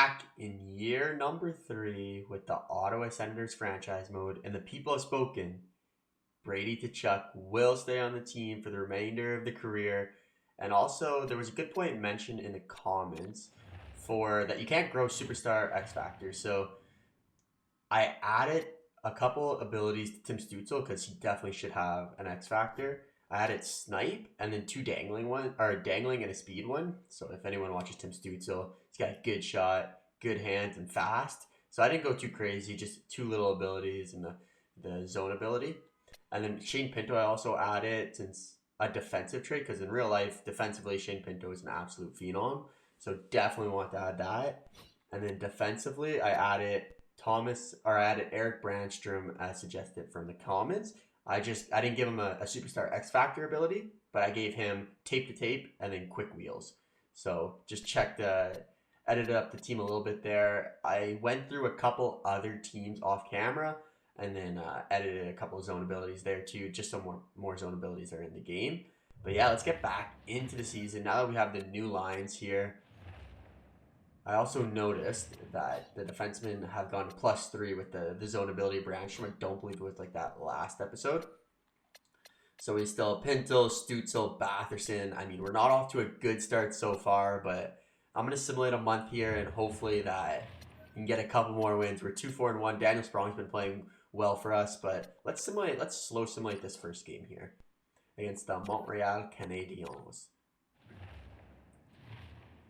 back in year number 3 with the Ottawa Senators franchise mode, and the people have spoken. Brady Tkachuk will stay on the team for the remainder of the career. And also, there was a good point mentioned in the comments for that you can't grow superstar X Factor. So I added a couple abilities to Tim Stutzle because he definitely should have an X Factor. I added snipe and then two dangling and a speed one. So if anyone watches Tim Stutzle, he's got a good shot, good hands, and fast. So I didn't go too crazy, just two little abilities and the zone ability. And then Shane Pinto I also added since a defensive trait because in real life, defensively, Shane Pinto is an absolute phenom. So definitely want to add that. And then defensively, I added Eric Brandstrom as suggested from the comments. I didn't give him a superstar X Factor ability, but I gave him tape to tape and then quick wheels. So just edited up the team a little bit there. I went through a couple other teams off camera and then edited a couple of zone abilities there too, just some more zone abilities that are in the game. But yeah, let's get back into the season now that we have the new lines here. I also noticed that the defensemen have gone to +3 with the zone ability branch. I don't believe it was like that last episode. So we still have Pinto, Stutzle, Batherson. I mean, we're not off to a good start so far, but I'm going to simulate a month here and hopefully that we can get a couple more wins. We're 2-4-1. Daniel Sprong's been playing well for us, but let's slow simulate this first game here against the Montreal Canadiens.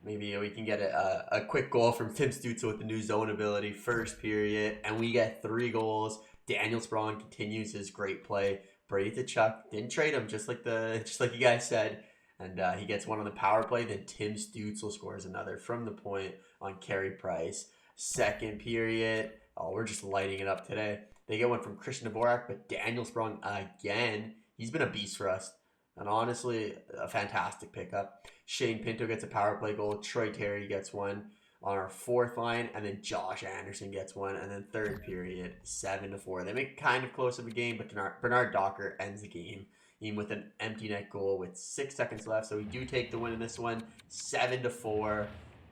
Maybe we can get a quick goal from Tim Stutzle with the new zone ability first period, and we get 3 goals. Daniel Sprong continues his great play. Brady Tkachuk didn't trade him, just like you guys said, and he gets one on the power play. Then Tim Stutzle scores another from the point on Carey Price. Second period, we're just lighting it up today. They get one from Christian Dvorak, but Daniel Sprong again. He's been a beast for us. And honestly, a fantastic pickup. Shane Pinto gets a power play goal. Troy Terry gets one on our fourth line. And then Josh Anderson gets one. And then third period, 7-4. They make kind of close of a game, but Bernard Docker ends the game even with an empty net goal with 6 seconds left. So we do take the win in this one, 7-4.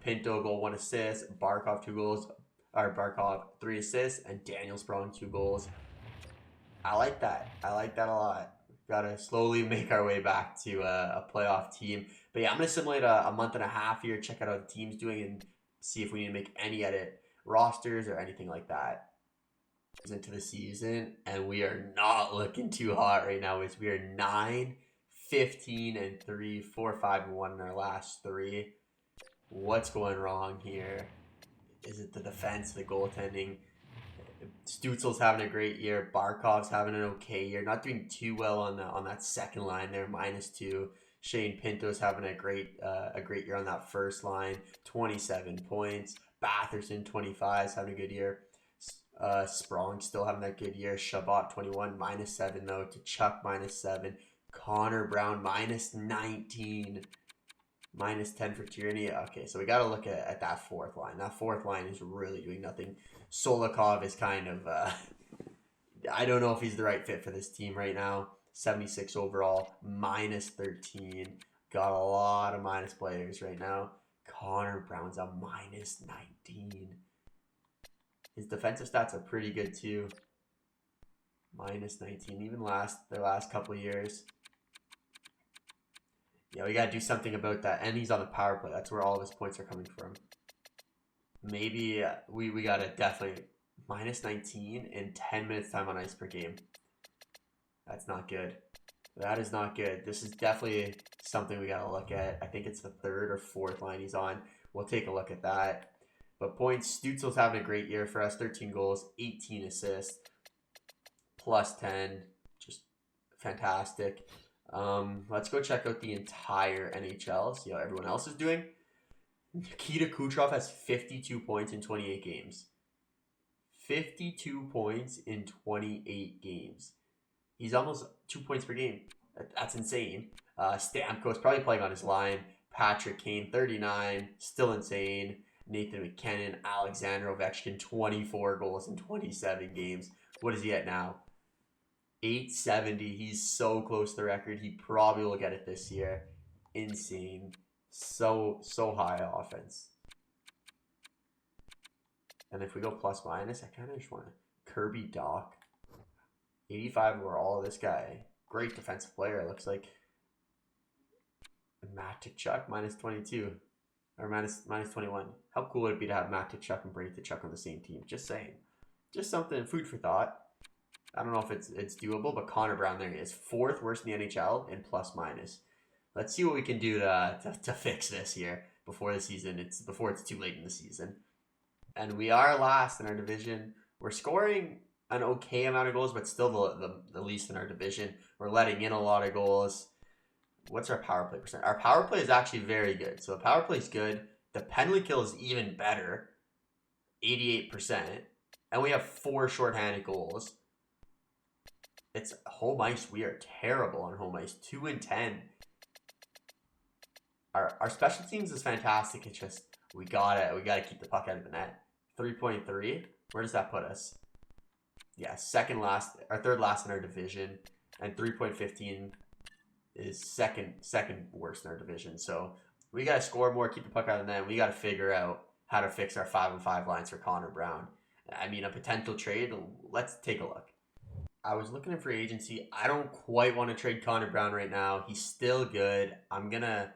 Pinto goal, 1 assist. Barkov 2 goals. Barkov 3 assists. And Daniel Sprong 2 goals. I like that. I like that a lot. Got to slowly make our way back to a playoff team. But yeah, I'm going to simulate a month and a half here, check out how the team's doing, and see if we need to make any edit rosters or anything like that into the season. And we are not looking too hot right now. We are 9-15-3, 4-5-1 in our last 3. What's going wrong here? Is it the defense, the goaltending? Stutzle's having a great year. Barkov's having an okay year. Not doing too well on that second line there, -2. Shane Pinto's having a great year on that first line, 27 points. Batherson 25 is having a good year. Sprong still having that good year. Shabbat 21 -7 though. Tkachuk -7. Connor Brown -19. -10 for Tierney. Okay, so we got to look at that fourth line. That fourth line is really doing nothing. Solikov is kind of, I don't know if he's the right fit for this team right now. 76 overall, -13. Got a lot of minus players right now. Connor Brown's a -19. His defensive stats are pretty good too. -19, even their last couple of years. Yeah, we got to do something about that. And he's on the power play. That's where all of his points are coming from. Maybe we got to definitely -19 in 10 minutes time on ice per game. That's not good. That is not good. This is definitely something we got to look at. I think it's the third or fourth line he's on. We'll take a look at that. But points, Stutzle's having a great year for us. 13 goals, 18 assists, +10. Just fantastic. Let's go check out the entire NHL, see how everyone else is doing. Nikita Kucherov has 52 points in 28 games. 52 points in 28 games. He's almost 2 points per game. That's insane. Stamkos probably playing on his line. Patrick Kane, 39, still insane. Nathan McKinnon, Alexander Ovechkin, 24 goals in 27 games. What is he at now? 870. He's so close to the record. He probably will get it this year. Insane. So high offense. And if we go plus minus, I kind of just want to Kirby Doc. 85 overall, this guy. Great defensive player, looks like. Matt Tkachuk, minus 22. Or minus 21. How cool would it be to have Matt Tkachuk and Brady Tkachuk on the same team? Just saying. Just something, food for thought. I don't know if it's doable, but Connor Brown there is 4th worst in the NHL in plus minus. Let's see what we can do to fix this here before the season. Before it's too late in the season. And we are last in our division. We're scoring an okay amount of goals, but still the least in our division. We're letting in a lot of goals. What's our power play percent? Our power play is actually very good. So the power play is good. The penalty kill is even better. 88%. And we have 4 shorthanded goals. It's home ice. We are terrible on home ice. 2-10. Our special teams is fantastic. It's just we gotta keep the puck out of the net. 3.3. Where does that put us? Yeah, third last in our division, and 3.15 is second worst in our division. So we gotta score more, keep the puck out of the net. We gotta figure out how to fix our 5-on-5 lines for Connor Brown. I mean, a potential trade. Let's take a look. I was looking at free agency. I don't quite want to trade Connor Brown right now. He's still good. I'm gonna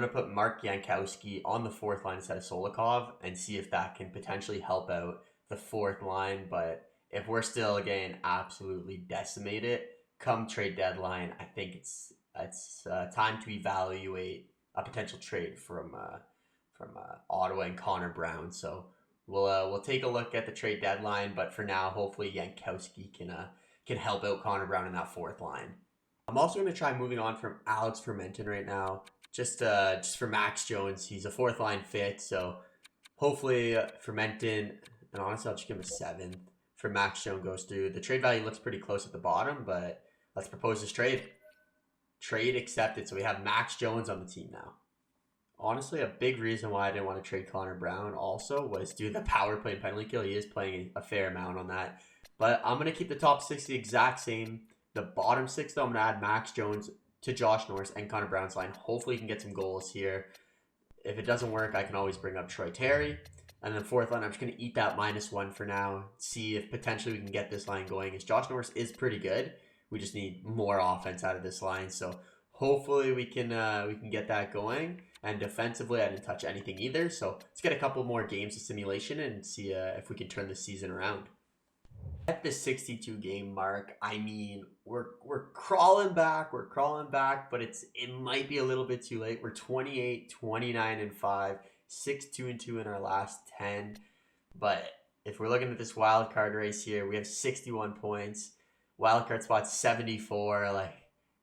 put Mark Jankowski on the 4th line instead of Solikov and see if that can potentially help out the 4th line. But if we're still getting absolutely decimated come trade deadline, I think it's time to evaluate a potential trade from Ottawa and Connor Brown. So we'll take a look at the trade deadline. But for now, hopefully Jankowski can help out Connor Brown in that 4th line. I'm also going to try moving on from Alex Fermenton right now. Just for Max Jones. He's a 4th line fit, so hopefully Fermenton, and honestly I'll just give him a 7th for Max Jones goes through. The trade value looks pretty close at the bottom, but let's propose this trade. Trade accepted, so we have Max Jones on the team now. Honestly, a big reason why I didn't want to trade Connor Brown also was due to the power play and penalty kill. He is playing a fair amount on that. But I'm going to keep the top 6 the exact same. The bottom 6, though, I'm going to add Max Jones to Josh Norris and Connor Brown's line. Hopefully, he can get some goals here. If it doesn't work, I can always bring up Troy Terry. And then 4th line, I'm just going to eat that -1 for now. See if potentially we can get this line going. As Josh Norris is pretty good. We just need more offense out of this line. So hopefully we can get that going. And defensively, I didn't touch anything either. So let's get a couple more games of simulation and see if we can turn the season around. At the 62 game mark, I mean, we're crawling back, but it might be a little bit too late. We're 28, 29, and 5, 6-2-2 in our last 10. But if we're looking at this wild card race here, we have 61 points. Wild card spot 74. Like,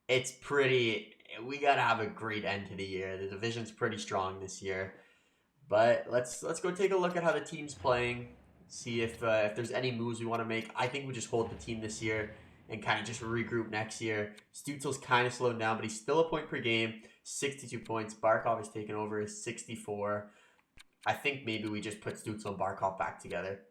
it's pretty. We gotta have a great end to the year. The division's pretty strong this year. But let's go take a look at how the team's playing. See if there's any moves we want to make. I think we just hold the team this year and kind of just regroup next year. Stutzle's kind of slowed down, but he's still a point per game, 62 points. Barkov has taken over, 64. I think maybe we just put Stutzle and Barkov back together.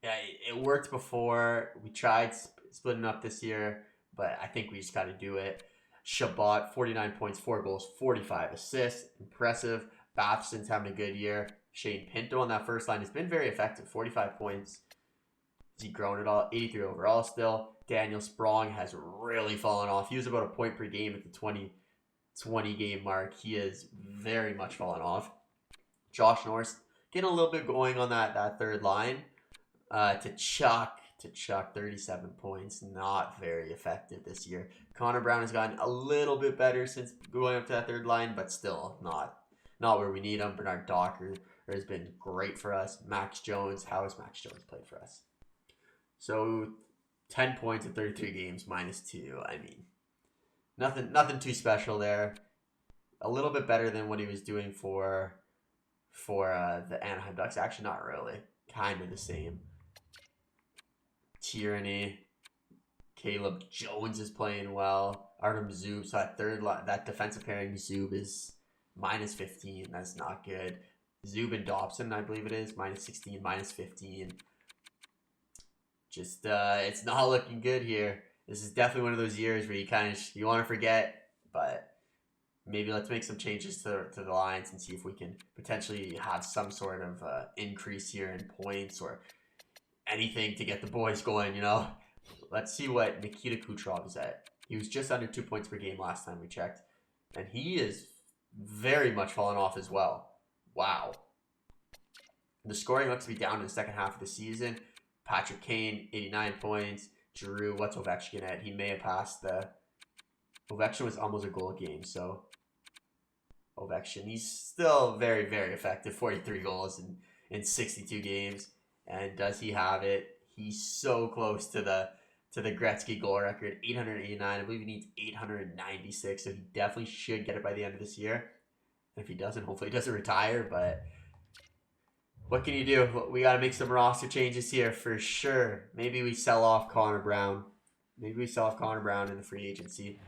Yeah, it worked before. We tried splitting up this year, but I think we just got to do it. Shabbat, 49 points, 4 goals, 45 assists. Impressive. Bathson's having a good year. Shane Pinto on that first line has been very effective. 45 points. Has he grown at all? 83 overall still. Daniel Sprong has really fallen off. He was about a point per game at the 20 game mark. He has very much fallen off. Josh Norris getting a little bit going on that third line. Tkachuk, 37 points. Not very effective this year. Connor Brown has gotten a little bit better since going up to that third line, but still not where we need him. Bernard Docker has been great for us. Max Jones, how has Max Jones played for us? So 10 points in 33 games, -2. I mean, nothing too special there. A little bit better than what he was doing for the Anaheim Ducks. Actually, not really. Kind of the same. Tyranny. Caleb Jones is playing well. Artem Zub. So that defensive pairing Zub is -15. That's not good. Zub and Dobson, I believe it is, -16, -15. Just it's not looking good here. This is definitely one of those years where you want to forget, but maybe let's make some changes to the lines and see if we can potentially have some sort of increase here in points or anything to get the boys going, you know? Let's see what Nikita Kucherov is at. He was just under 2 points per game last time we checked. And he is very much fallen off as well. Wow. The scoring looks to be down in the second half of the season. Patrick Kane, 89 points. Giroux, what's Ovechkin at? He may have passed the... Ovechkin was almost a goal a game, so... Ovechkin, he's still very, very effective. 43 goals in 62 games. And does he have it? He's so close to the Gretzky goal record, 889. I believe he needs 896, so he definitely should get it by the end of this year. And if he doesn't, hopefully he doesn't retire, but what can you do? We got to make some roster changes here for sure. Maybe we sell off Connor Brown. Maybe we sell off Connor Brown in the free agency.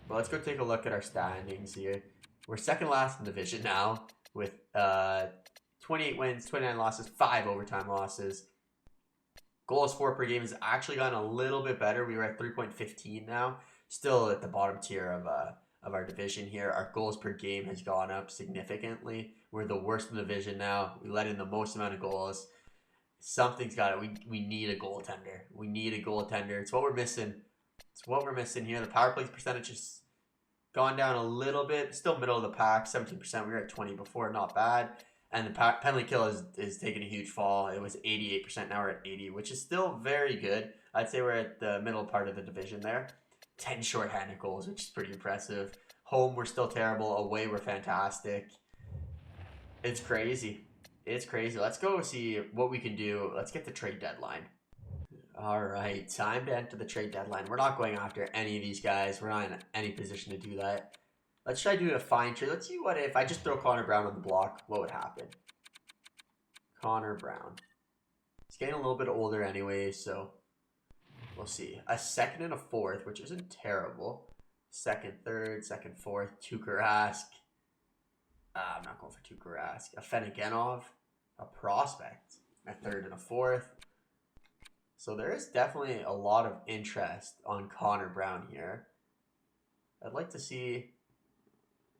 But let's go take a look at our standings here. We're second last in the division now with 28 wins, 29 losses, 5 overtime losses. Goals for per game has actually gotten a little bit better. We were at 3.15 now. Still at the bottom tier of our division here. Our goals per game has gone up significantly. We're the worst in the division now. We let in the most amount of goals. Something's got it. We need a goaltender. We need a goaltender. It's what we're missing. It's what we're missing here. The power play percentage has gone down a little bit. Still middle of the pack, 17%. We were at 20 before. Not bad. And the penalty kill is taking a huge fall. It was 88%. Now we're at 80, which is still very good. I'd say we're at the middle part of the division there. 10 shorthanded goals, which is pretty impressive. Home, we're still terrible. Away, we're fantastic. It's crazy. It's crazy. Let's go see what we can do. Let's get the trade deadline. All right, time to enter the trade deadline. We're not going after any of these guys. We're not in any position to do that. Let's try doing a fine trade. Let's see what if I just throw Connor Brown on the block, what would happen? Connor Brown. He's getting a little bit older anyway, so we'll see. A second and a fourth, which isn't terrible. Second, third, second, fourth. Tuukka Rask. I'm not going for Tuukka Rask. A Fenegenov. A prospect. A third and a fourth. So there is definitely a lot of interest on Connor Brown here. I'd like to see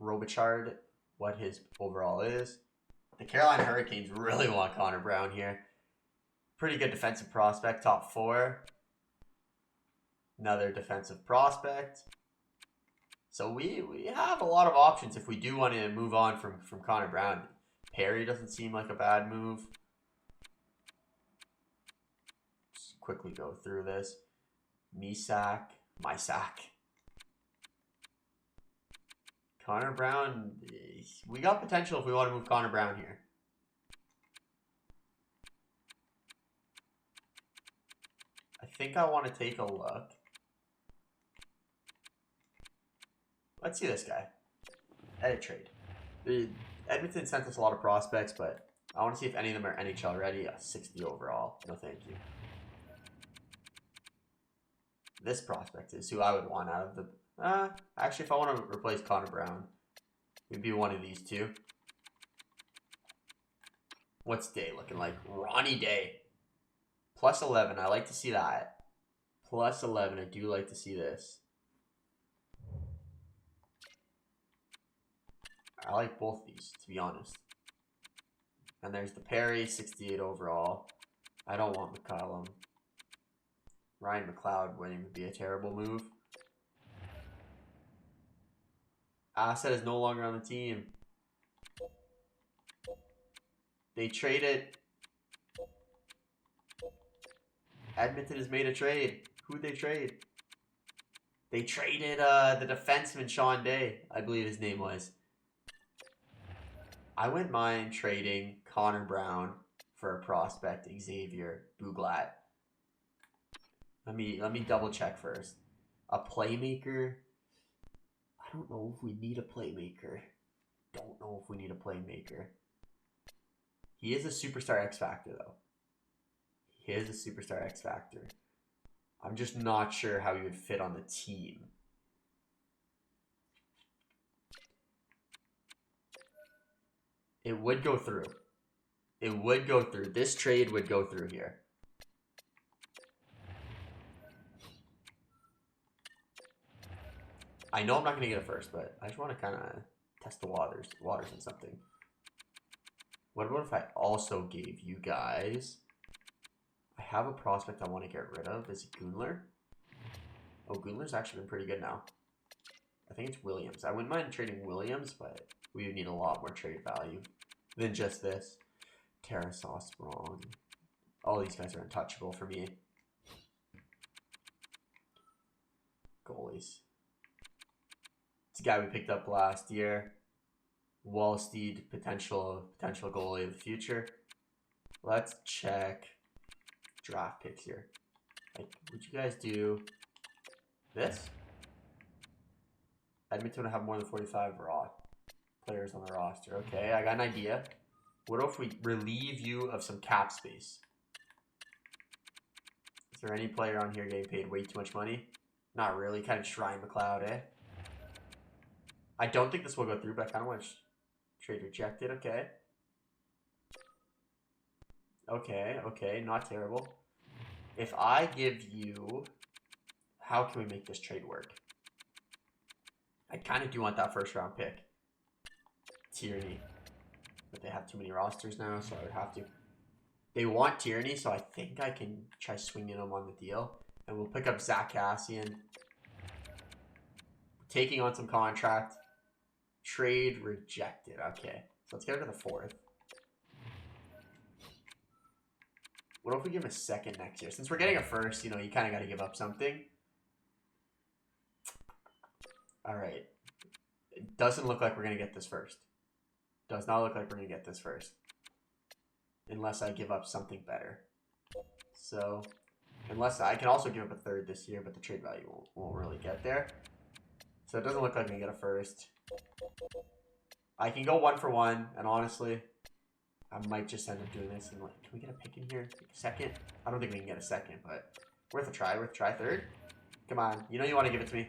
Robichard, what his overall is. The Carolina Hurricanes really want Connor Brown here. Pretty good defensive prospect, top 4. Another defensive prospect. So we have a lot of options if we do want to move on from Connor Brown. Perry doesn't seem like a bad move. Just quickly go through this. Mysak. Connor Brown, we got potential if we want to move Connor Brown here. I think I want to take a look. Let's see this guy. Edit trade. Edmonton sent us a lot of prospects, but I want to see if any of them are NHL ready. A 60 overall. No thank you. This prospect is who I would want out of the... actually, if I want to replace Connor Brown, it would be one of these two. What's Day looking like? Ronnie Day. Plus 11. I like to see that. Plus 11. I do like to see this. I like both these, to be honest. And there's the Perry, 68 overall. I don't want McCollum. Ryan McLeod wouldn't even be a terrible move. Asset is no longer on the team. They traded. Edmonton has made a trade. Who'd they trade? They traded the defenseman Sean Day, I believe his name was. I wouldn't mind trading Connor Brown for a prospect, Xavier Bouglat. Let me double check first. A playmaker. I don't know if we need a playmaker. Don't know if we need a playmaker. He is a superstar X Factor though. He is a superstar X Factor. I'm just not sure how he would fit on the team. It would go through. It would go through. This trade would go through here. I know I'm not going to get it first, but I just want to kind of test the waters and something. What about if I also gave you guys... I have a prospect I want to get rid of. Is it Gunler? Oh, Gunler's actually been pretty good now. I think it's Williams. I wouldn't mind trading Williams, but we would need a lot more trade value than just this. Tarasov, wrong. All these guys are untouchable for me. Goalies. It's a guy we picked up last year. Wallsteed, potential goalie of the future. Let's check draft picks here. Like, would you guys do this? Edmonton would have more than 45 raw players on the roster. Okay, I got an idea. What if we relieve you of some cap space? Is there any player on here getting paid way too much money? Not really. Kind of Shrine McLeod, eh? I don't think this will go through, but I kind of want to trade rejected. Okay. Okay. Not terrible. If I give you... How can we make this trade work? I kind of do want that first round pick. Tierney. But they have too many rosters now, so I would have to. They want Tierney, so I think I can try swinging them on the deal. And we'll pick up Zach Cassian. Taking on some contract. Trade rejected. Okay. So let's get rid of the fourth. What if we give him a second next year? Since we're getting a first, you know, you kind of got to give up something. All right. It doesn't look like we're going to get this first. Does not look like we're going to get this first. Unless I give up something better. So, unless I can also give up a third this year, but the trade value won't really get there. So it doesn't look like I'm going to get a first. I can go 1 for 1, and honestly, I might just end up doing this. And like, can we get a pick in here? Like a second? I don't think we can get a second, but worth a try. Third. Come on. You know you want to give it to me.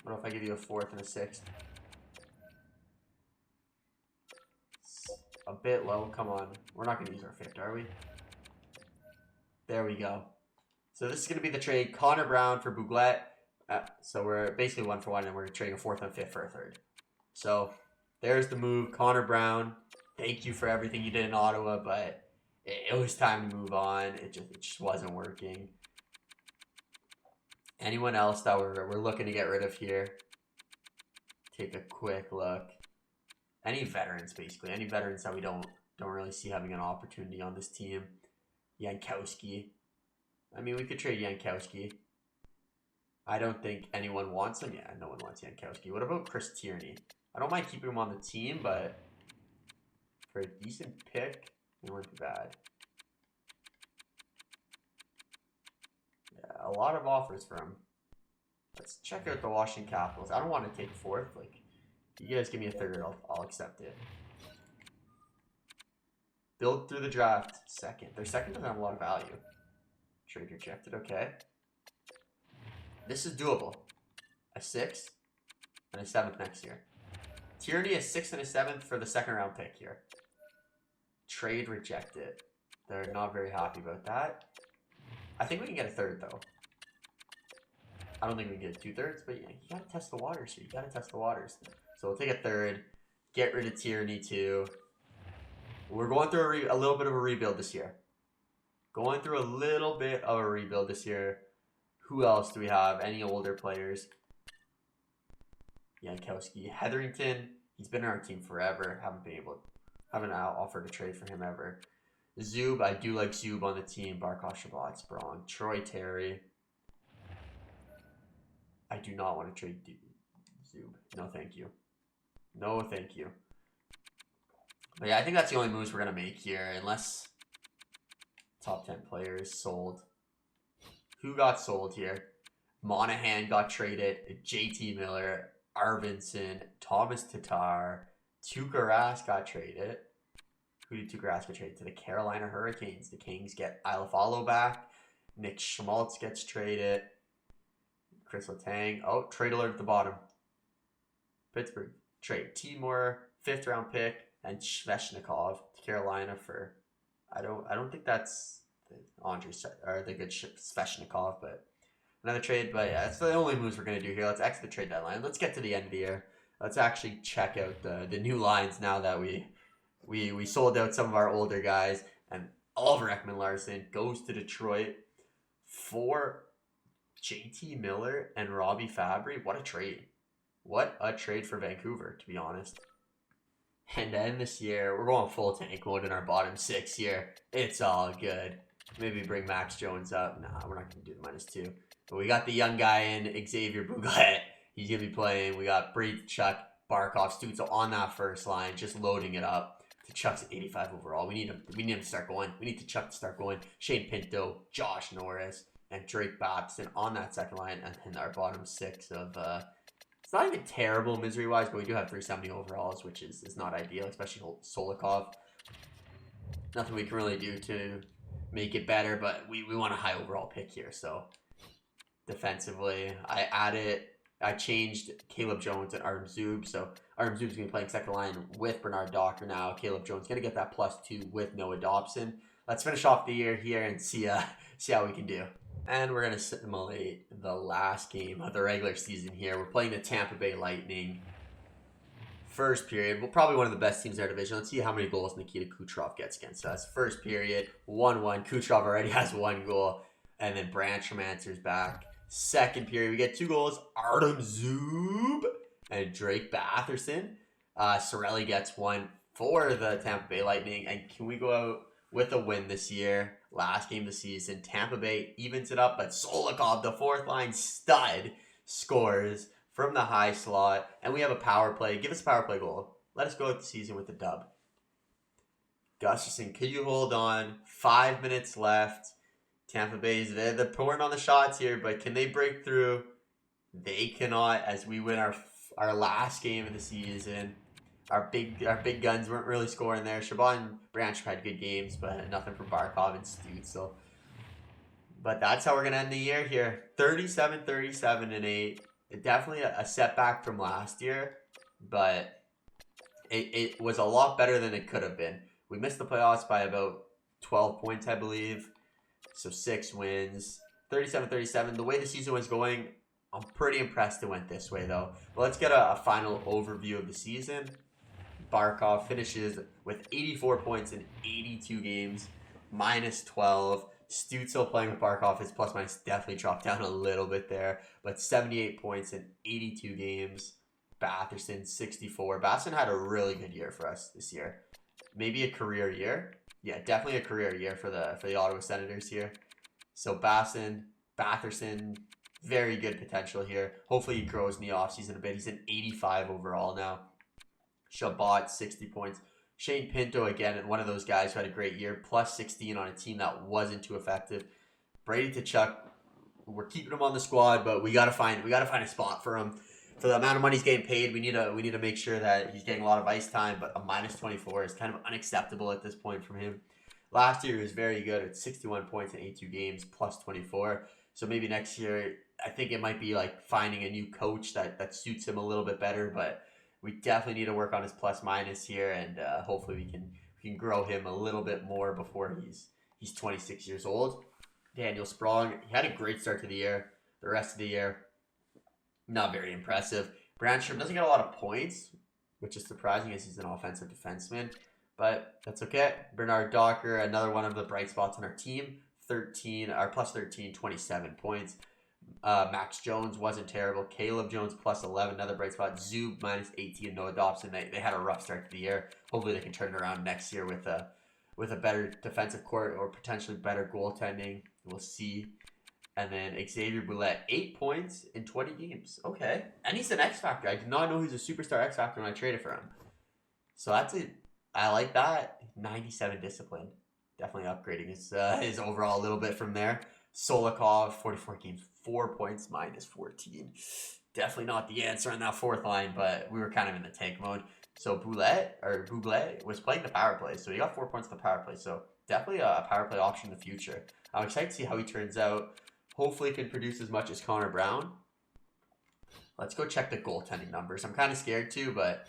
What if I give you a fourth and a sixth? It's a bit low. Come on. We're not going to use our fifth, are we? There we go. So this is going to be the trade. Connor Brown for Bouglet. So we're basically 1 for 1, and we're trading a fourth and a fifth for a third. So there's the move. Connor Brown, thank you for everything you did in Ottawa, but it was time to move on. It just wasn't working. Anyone else that we're looking to get rid of here? Take a quick look. Any veterans, basically. Any veterans that we don't really see having an opportunity on this team. Jankowski. I mean, we could trade Jankowski. I don't think anyone wants him. Yeah, no one wants Jankowski. What about Chris Tierney? I don't mind keeping him on the team, but for a decent pick, it wouldn't be bad. Yeah, a lot of offers for him. Let's check out the Washington Capitals. I don't want to take fourth. Like, you guys give me a third, I'll accept it. Build through the draft. Second. Their second doesn't have a lot of value. Trade rejected. Okay. This is doable. A 6th and a 7th next year. Tierney, a 6th and a 7th for the second round pick here. Trade rejected. They're not very happy about that. I think we can get a third, though. I don't think we can get 2/3, but yeah, you gotta test the waters here. You gotta test the waters. So we'll take a third. Get rid of Tierney, too. We're going through a little bit of a rebuild this year. Going through a little bit of a rebuild this year. Who else do we have? Any older players? Jankowski. Hetherington. He's been on our team forever. Haven't offered a trade for him ever. Zub. I do like Zub on the team. Barkov, Shabbat, Sprong. Troy Terry. I do not want to trade Zub. No, thank you. No, thank you. But yeah, I think that's the only moves we're going to make here. Unless top 10 players sold. Who got sold here? Monahan got traded. JT Miller. Arvidsson. Thomas Tatar. Tuukka Rask got traded. Who did Tuukka Rask get traded? To the Carolina Hurricanes. The Kings get Iafallo back. Nick Schmaltz gets traded. Chris Letang. Oh, trade alert at the bottom. Pittsburgh. Trade Timur. 5th round pick. And Sveshnikov to Carolina for... I don't think that's the Andre or the good Sveshnikov, but another trade. But yeah, that's the only moves we're gonna do here. Let's exit the trade deadline. Let's get to the end of the year. Let's actually check out the new lines now that we sold out some of our older guys, and Oliver Ekman-Larsson goes to Detroit for JT Miller and Robbie Fabry. What a trade! What a trade for Vancouver, to be honest. And then this year, we're going full tank mode in our bottom six here. It's all good. Maybe bring Max Jones up. Nah, we're not going to do the -2. But we got the young guy in Xavier Bouglet. He's going to be playing. We got Brady, Chuck, Barkov, Stutzle on that first line, just loading it up. Chuck's at 85 overall. We need him to start going. We need Chuck to start going. Shane Pinto, Josh Norris, and Drake Babson on that second line. And then our bottom six of... it's not even terrible misery-wise, but we do have 370 overalls, which is not ideal, especially Solikov. Nothing we can really do to make it better, but we want a high overall pick here. So defensively, I changed Caleb Jones and Artem Zub. So Artem Zub's going to be playing second line with Bernard Docker now. Caleb Jones going to get that +2 with Noah Dobson. Let's finish off the year here and see how we can do. And we're going to simulate the last game of the regular season here. We're playing the Tampa Bay Lightning. First period. We're probably one of the best teams in our division. Let's see how many goals Nikita Kucherov gets against us. First period, 1-1. Kucherov already has 1 goal. And then Brancham answers back. Second period, we get 2 goals. Artem Zub and Drake Batherson. Sorelli gets 1 for the Tampa Bay Lightning. And can we go out with a win this year? Last game of the season. Tampa Bay evens it up, but Solikov, the fourth line stud, scores from the high slot. And we have a power play. Give us a power play goal. Let us go out the season with the dub. Gustafson, could you hold on? 5 minutes left. Tampa Bay's they're pouring on the shots here, but can they break through? They cannot, as we win our last game of the season. Our big guns weren't really scoring there. Chabot and Branch had good games, but nothing from Barkov and Stutzle. But that's how we're going to end the year here. 37, 37, and 8. Definitely a setback from last year, but it was a lot better than it could have been. We missed the playoffs by about 12 points, I believe. So 6 wins. 37, 37. The way the season was going, I'm pretty impressed it went this way, though. But let's get a final overview of the season. Barkov finishes with 84 points in 82 games, -12. Stutzle playing with Barkov, his plus-minus definitely dropped down a little bit there, but 78 points in 82 games. Batherson, 64. Batherson had a really good year for us this year. Maybe a career year. Yeah, definitely a career year for the Ottawa Senators here. So Batherson, very good potential here. Hopefully he grows in the offseason a bit. He's an 85 overall now. Chabot, 60 points. Shane Pinto, again, one of those guys who had a great year, +16 on a team that wasn't too effective. Brady Tkachuk, we're keeping him on the squad, but we gotta find a spot for him. For the amount of money he's getting paid, we need to make sure that he's getting a lot of ice time. But a -24 is kind of unacceptable at this point from him. Last year he was very good at 61 points in 82 games, +24. So maybe next year, I think it might be like finding a new coach that suits him a little bit better, but we definitely need to work on his plus-minus here, and hopefully we can grow him a little bit more before he's 26 years old. Daniel Sprong, he had a great start to the year. The rest of the year, not very impressive. Brandstrom doesn't get a lot of points, which is surprising as he's an offensive defenseman, but that's okay. Bernard Docker, another one of the bright spots on our team, +13, 27 points. Max Jones wasn't terrible. Caleb Jones +11, another bright spot. Zub -18. Noah Dobson. They had a rough start to the year. Hopefully they can turn it around next year with a better defensive court or potentially better goaltending. We'll see. And then Xavier Boulette, 8 points in 20 games. Okay, and he's an X Factor. I did not know he's a superstar X Factor when I traded for him. So that's it. I like that. 97 discipline. Definitely upgrading his overall a little bit from there. Solikov, 44 games, 4 points, -14. Definitely not the answer on that fourth line, but we were kind of in the tank mode. So Bouglet was playing the power play, so he got 4 points in the power play. So definitely a power play option in the future. I'm excited to see how he turns out. Hopefully can produce as much as Connor Brown. Let's go check the goaltending numbers. I'm kind of scared too, but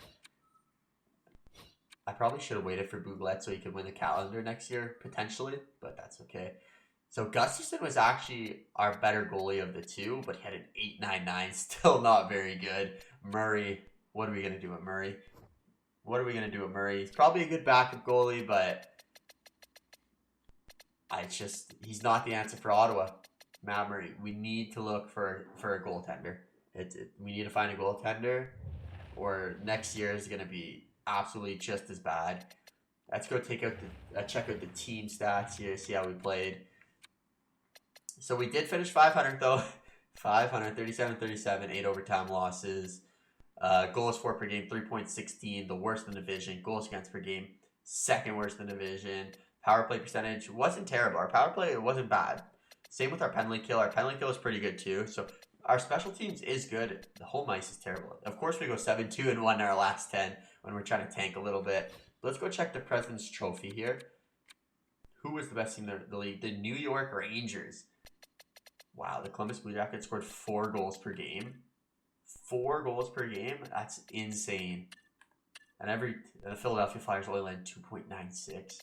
I probably should have waited for Bouglet so he could win the calendar next year, potentially, but that's okay. So Gustafson was actually our better goalie of the two, but he had an 8.99, still not very good. Murray, what are we going to do with Murray? He's probably a good backup goalie, but he's not the answer for Ottawa. Matt Murray, we need to look for a goaltender. We need to find a goaltender, or next year is going to be absolutely just as bad. Let's go check out the team stats here, see how we played. So we did finish 500 though. 500, 37, 8 overtime losses. Goals for per game, 3.16, the worst in the division. Goals against per game, second worst in the division. Power play percentage wasn't terrible. Our power play wasn't bad. Same with our penalty kill. Our penalty kill is pretty good too. So our special teams is good. The home ice is terrible. Of course, we go 7-2-1 in our last 10 when we're trying to tank a little bit. Let's go check the President's Trophy here. Who was the best team in the league? The New York Rangers. Wow, the Columbus Blue Jackets scored 4 goals per game. 4 goals per game? That's insane. And the Philadelphia Flyers only led 2.96.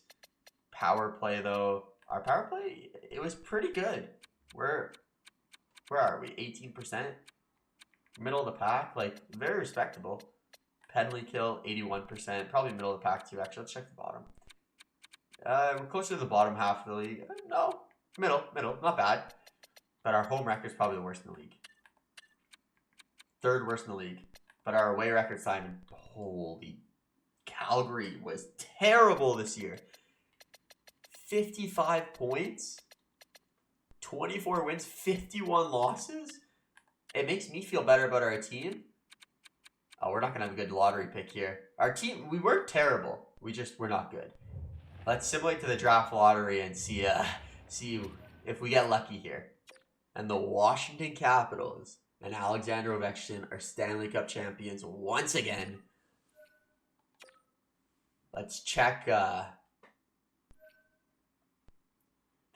Power play, though. Our power play, it was pretty good. Where are we? 18%? Middle of the pack? Like, very respectable. Penalty kill, 81%. Probably middle of the pack, too. Actually, let's check the bottom. We're closer to the bottom half of the league. No. Middle. Not bad. But our home record is probably the worst in the league. 3rd worst in the league. But our away record, Simon, holy, Calgary was terrible this year. 55 points, 24 wins, 51 losses. It makes me feel better about our team. Oh, we're not going to have a good lottery pick here. Our team, we weren't terrible. We're not good. Let's simulate to the draft lottery and see if we get lucky here. And the Washington Capitals and Alexander Ovechkin are Stanley Cup champions once again. Let's check the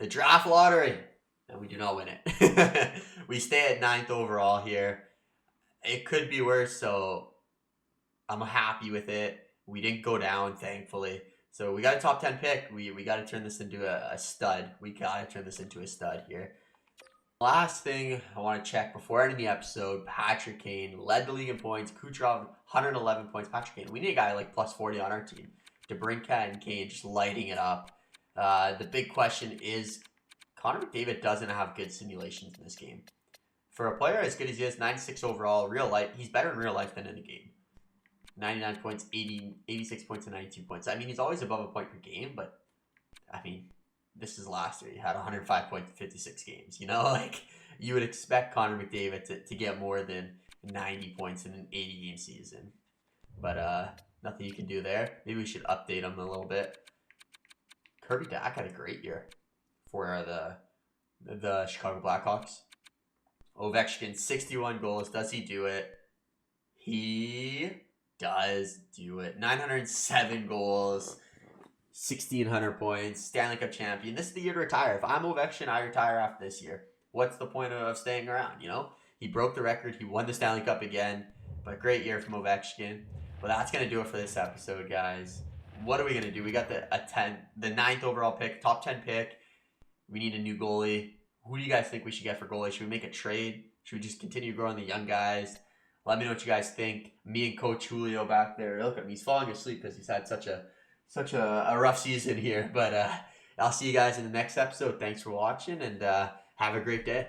draft lottery. And we do not win it. We stay at 9th overall here. It could be worse, so I'm happy with it. We didn't go down, thankfully. So we got a top 10 pick. We got to turn this into a stud. We got to turn this into a stud here. Last thing I want to check before ending the episode, Patrick Kane led the league in points. Kucherov, 111 points. Patrick Kane, we need a guy like plus 40 on our team. DeBrincat and Kane just lighting it up. The big question is, Connor McDavid doesn't have good simulations in this game. For a player as good as he is, 96 overall, real life, he's better in real life than in the game. 99 points, 86 points, and 92 points. I mean, he's always above a point per game, but, I mean, this is last year. He had 105 points in 56 games. You know, like, you would expect Connor McDavid to get more than 90 points in an 80-game season. But nothing you can do there. Maybe we should update him a little bit. Kirby Dach had a great year for the Chicago Blackhawks. Ovechkin, 61 goals. Does he do it? He does do it. 907 goals. 1,600 points, Stanley Cup champion. This is the year to retire. If I'm Ovechkin, I retire after this year. What's the point of staying around, you know? He broke the record. He won the Stanley Cup again. But great year from Ovechkin. Well, that's going to do it for this episode, guys. What are we going to do? We got the 9th overall pick, top 10 pick. We need a new goalie. Who do you guys think we should get for goalie? Should we make a trade? Should we just continue growing the young guys? Let me know what you guys think. Me and Coach Julio back there. Look at him. He's falling asleep because he's had such a rough season here. But I'll see you guys in the next episode. Thanks for watching, and have a great day.